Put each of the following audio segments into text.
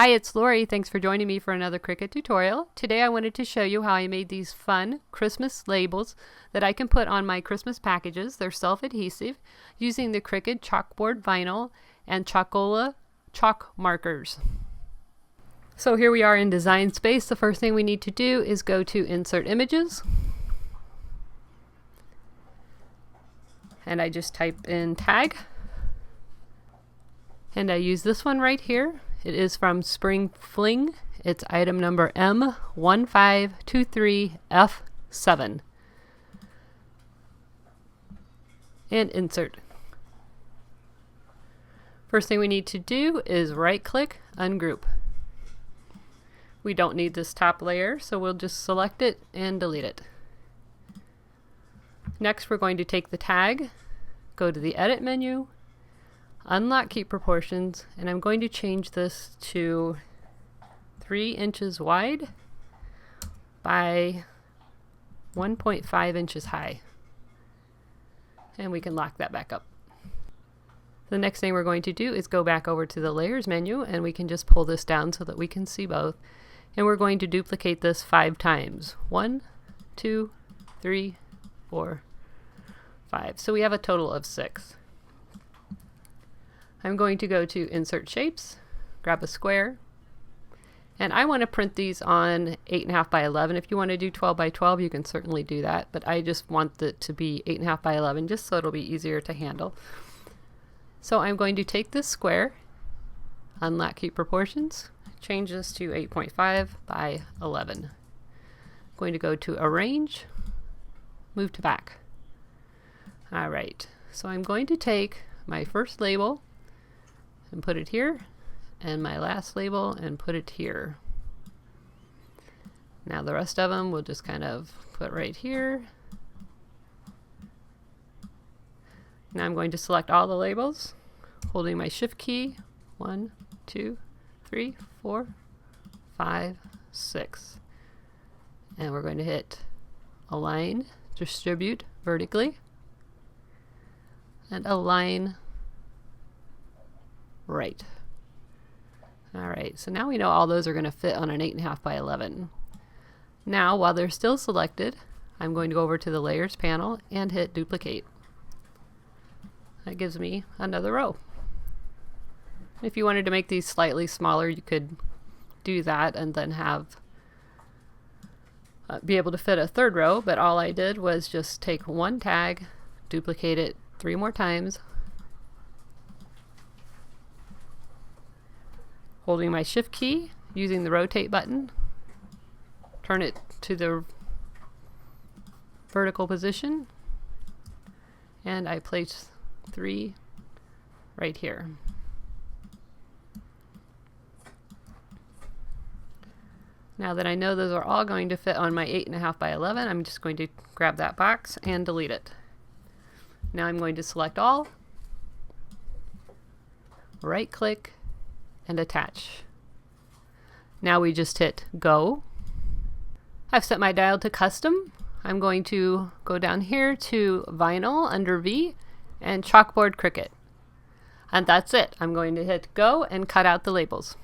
Hi, it's Lori. Thanks for joining me for another Cricut tutorial. Today I wanted to show you how I made these fun Christmas labels that I can put on my Christmas packages. They're self-adhesive using the Cricut Chalkboard vinyl and Chocola chalk markers. So here we are in Design Space. The first thing we need to do is go to Insert Images. And I just type in tag. And I use this one right here. It is from Spring Fling. It's item number M1523F7. And insert. First thing we need to do is right click, ungroup. We don't need this top layer, so we'll just select it and delete it. Next, we're going to take the tag, go to the edit menu, unlock Keep Proportions, and I'm going to change this to 3 inches wide by 1.5 inches high. And we can lock that back up. The next thing we're going to do is go back over to the Layers menu, and we can just pull this down so that we can see both. And we're going to duplicate this 5 times. 1, 2, 3, 4, 5. So we have a total of 6. I'm going to go to Insert Shapes, grab a square, and I want to print these on 8.5 by 11. If you want to do 12 by 12, you can certainly do that, but I just want it to be 8.5 by 11 just so it'll be easier to handle. So I'm going to take this square, unlock Keep Proportions, change this to 8.5 by 11. I'm going to go to Arrange, move to Back. Alright, so I'm going to take my first label and put it here, and my last label and put it here. Now the rest of them we'll just kind of put right here. Now I'm going to select all the labels, holding my Shift key. 1, 2, 3, 4, 5, 6. And we're going to hit Align, Distribute vertically, and Align right. Alright, so now we know all those are going to fit on an 8.5 by 11. Now, while they're still selected, I'm going to go over to the Layers panel and hit Duplicate. That gives me another row. If you wanted to make these slightly smaller, you could do that and then have be able to fit a third row, but all I did was just take one tag, duplicate it 3 more times, holding my Shift key, using the Rotate button, turn it to the vertical position, and I place 3 right here. Now that I know those are all going to fit on my 8.5 by 11, I'm just going to grab that box and delete it. Now I'm going to select all, right click, and attach. Now we just hit go. I've set my dial to custom. I'm going to go down here to vinyl under V and chalkboard Cricut. And that's it. I'm going to hit go and cut out the labels.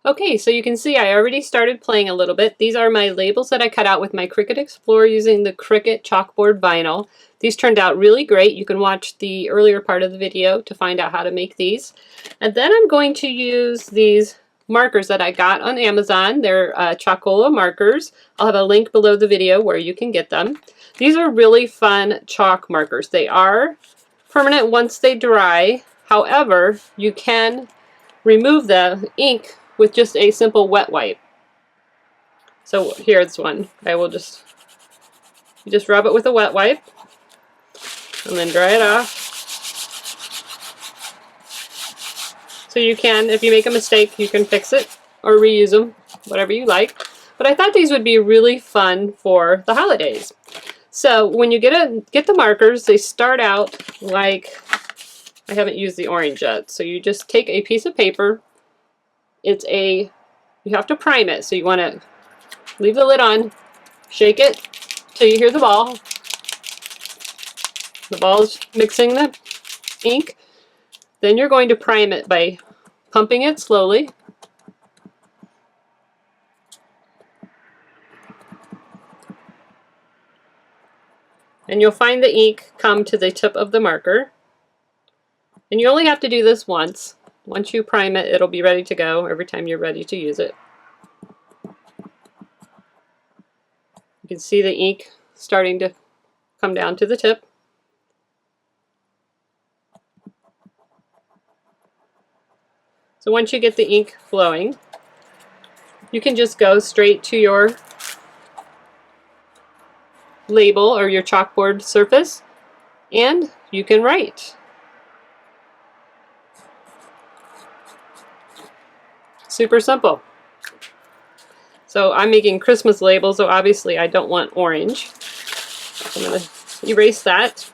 Okay, so you can see I already started playing a little bit. These are my labels that I cut out with my Cricut Explorer using the Cricut Chalkboard vinyl. These turned out really great. You can watch the earlier part of the video to find out how to make these. And then I'm going to use these markers that I got on Amazon. They're Chocola markers. I'll have a link below the video where you can get them. These are really fun chalk markers. They are permanent once they dry. However, you can remove the ink with just a simple wet wipe. So here's one. I will just rub it with a wet wipe and then dry it off. So you can, if you make a mistake, you can fix it or reuse them, whatever you like. But I thought these would be really fun for the holidays. So when you get the markers, they start out like, I haven't used the orange yet. So you just take a piece of paper. You have to prime it, so you want to leave the lid on, shake it till you hear the ball. The ball's mixing the ink. Then you're going to prime it by pumping it slowly. And you'll find the ink come to the tip of the marker. And you only have to do this once. Once you prime it, it'll be ready to go every time you're ready to use it. You can see the ink starting to come down to the tip. So once you get the ink flowing, you can just go straight to your label or your chalkboard surface and you can write. Super simple. So I'm making Christmas labels, so obviously I don't want orange. I'm going to erase that.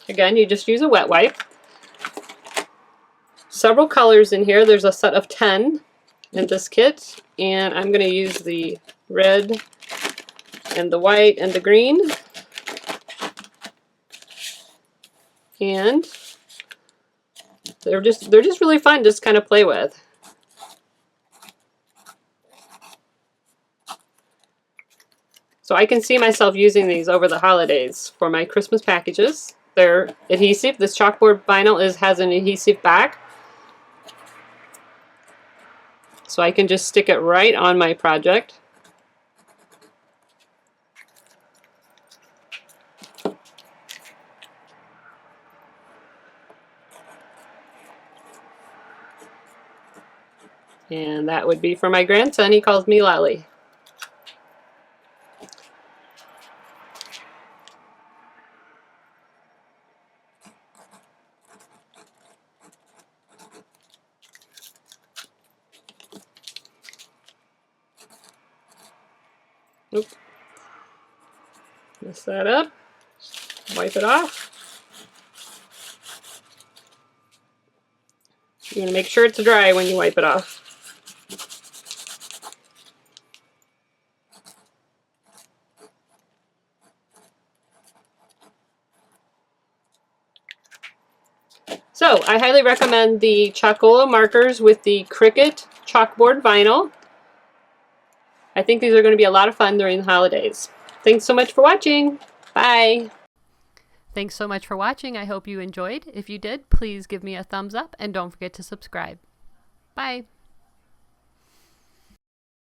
Again, you just use a wet wipe. Several colors in here. There's a set of 10 in this kit, and I'm going to use the red and the white and the green. And they're just really fun to just kind of play with. So I can see myself using these over the holidays for my Christmas packages. They're adhesive. This chalkboard vinyl has an adhesive back. So I can just stick it right on my project. And that would be for my grandson. He calls me Lolly. Oop. Mess that up. Wipe it off. You want to make sure it's dry when you wipe it off. So I highly recommend the Chalkola markers with the Cricut Chalkboard vinyl. I think these are going to be a lot of fun during the holidays. Thanks so much for watching. Bye. Thanks so much for watching. I hope you enjoyed. If you did, please give me a thumbs up and don't forget to subscribe. Bye.